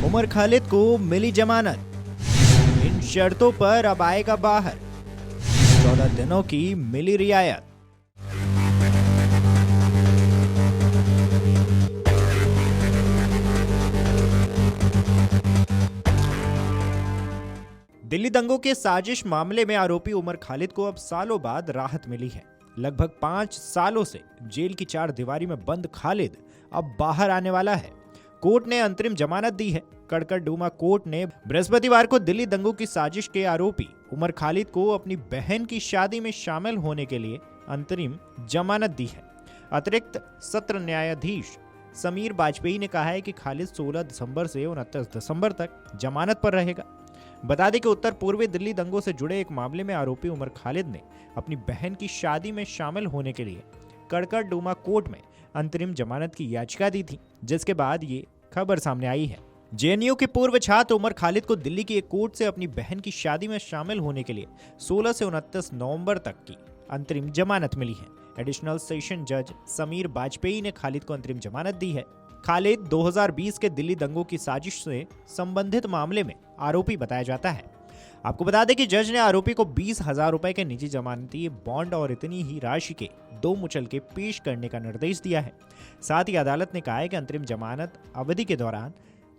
उमर खालिद को मिली जमानत, इन शर्तों पर अब आएगा बाहर, 14 दिनों की मिली रियायत। दिल्ली दंगों के साजिश मामले में आरोपी उमर खालिद को अब सालों बाद राहत मिली है। लगभग 5 सालों से जेल की 4 दीवारी में बंद खालिद अब बाहर आने वाला है। कोर्ट ने अंतरिम जमानत दी है। कड़कड़डूमा कोर्ट ने बृहस्पतिवार को दिल्ली दंगों की साजिश के आरोपी उमर खालिद को अपनी बहन की शादी में शामिल होने के लिए अंतरिम जमानत दी है। अतिरिक्त सत्र न्यायाधीश समीर बाजपेयी ने कहा है कि खालिद 16 दिसंबर से 29 दिसंबर तक जमानत पर रहेगा। बता दें कि उत्तर पूर्वी दिल्ली दंगों से जुड़े एक मामले में आरोपी उमर खालिद ने अपनी बहन की शादी में शामिल होने के लिए कड़कड़डूमा कोर्ट में अंतरिम जमानत की याचिका दी थी, जिसके बाद ये खबर सामने आई है। जेएनयू के पूर्व छात्र उमर खालिद को दिल्ली की एक कोर्ट से अपनी बहन की शादी में शामिल होने के लिए 16 से 29 नवंबर तक की अंतरिम जमानत मिली है। एडिशनल सेशन जज समीर बाजपेयी ने खालिद को अंतरिम जमानत दी है। खालिद 2020 के दिल्ली दंगों की साजिश से संबंधित मामले में आरोपी बताया जाता है। आपको बता दें कि जज ने आरोपी को 20,000 रुपए के निजी जमानती बॉन्ड और इतनी ही राशि के 2 मुचलके पेश करने का निर्देश दिया है। साथ ही अदालत ने कहा है कि अंतरिम जमानत अवधि के दौरान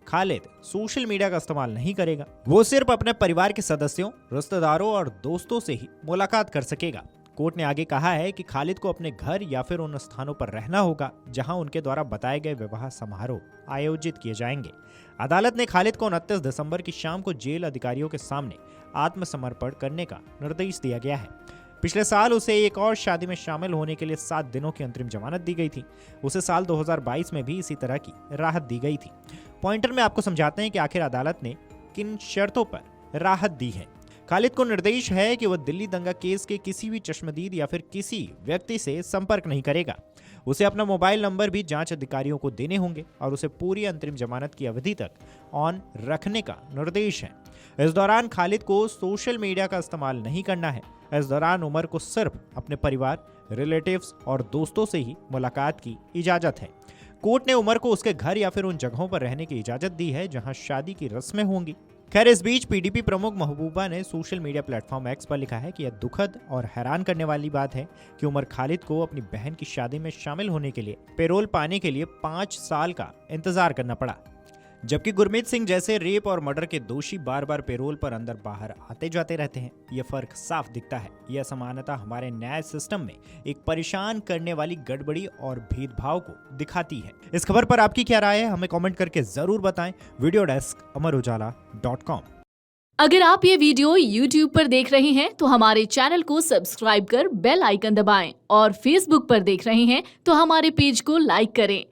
खालिद सोशल मीडिया का इस्तेमाल नहीं करेगा। वो सिर्फ अपने परिवार के सदस्यों, रिश्तेदारों और दोस्तों से ही मुलाकात कर सकेगा। कोर्ट ने आगे कहा है कि खालिद को अपने घर या फिर उन स्थानों पर रहना होगा जहां उनके द्वारा बताए गए विवाह समारोह आयोजित किए जाएंगे। अदालत ने खालिद को 29 दिसंबर की शाम को जेल अधिकारियों के सामने आत्मसमर्पण करने का निर्देश दिया गया है। पिछले साल उसे एक और शादी में शामिल होने के लिए 7 दिनों की अंतरिम जमानत दी गई थी। उसे साल 2022 में भी इसी तरह की राहत दी गई थी। पॉइंटर में आपको समझाते हैं कि आखिर अदालत ने किन शर्तों पर राहत दी है। खालिद को निर्देश है कि वह दिल्ली दंगा केस के किसी भी चश्मदीद या फिर किसी व्यक्ति से संपर्क नहीं करेगा। उसे अपना मोबाइल नंबर भी जांच अधिकारियों को देने होंगे और उसे पूरी अंतरिम जमानत की अवधि तक ऑन रखने का निर्देश है। इस दौरान खालिद को सोशल मीडिया का इस्तेमाल नहीं करना है। इस दौरान उमर को सिर्फ अपने परिवार, रिलेटिव्स और दोस्तों से ही मुलाकात की इजाजत है। कोर्ट ने उमर को उसके घर या फिर उन जगहों पर रहने की इजाजत दी है जहां शादी की रस्में होंगी। खैर, इस बीच पीडीपी प्रमुख महबूबा ने सोशल मीडिया प्लेटफॉर्म एक्स पर लिखा है कि यह दुखद और हैरान करने वाली बात है कि उमर खालिद को अपनी बहन की शादी में शामिल होने के लिए पेरोल पाने के लिए 5 साल का इंतजार करना पड़ा, जबकि गुरमीत सिंह जैसे रेप और मर्डर के दोषी बार बार पेरोल पर अंदर बाहर आते जाते रहते हैं। यह फर्क साफ दिखता है। यह असमानता हमारे न्याय सिस्टम में एक परेशान करने वाली गड़बड़ी और भेदभाव को दिखाती है। इस खबर पर आपकी क्या राय है, हमें कमेंट करके जरूर बताएं। वीडियो डेस्क अमरउजाला.com। अगर आप ये वीडियो YouTube पर देख रहे हैं तो हमारे चैनल को सब्सक्राइब कर बेल आइकन दबाएं और Facebook पर देख रहे हैं तो हमारे पेज को लाइक करें।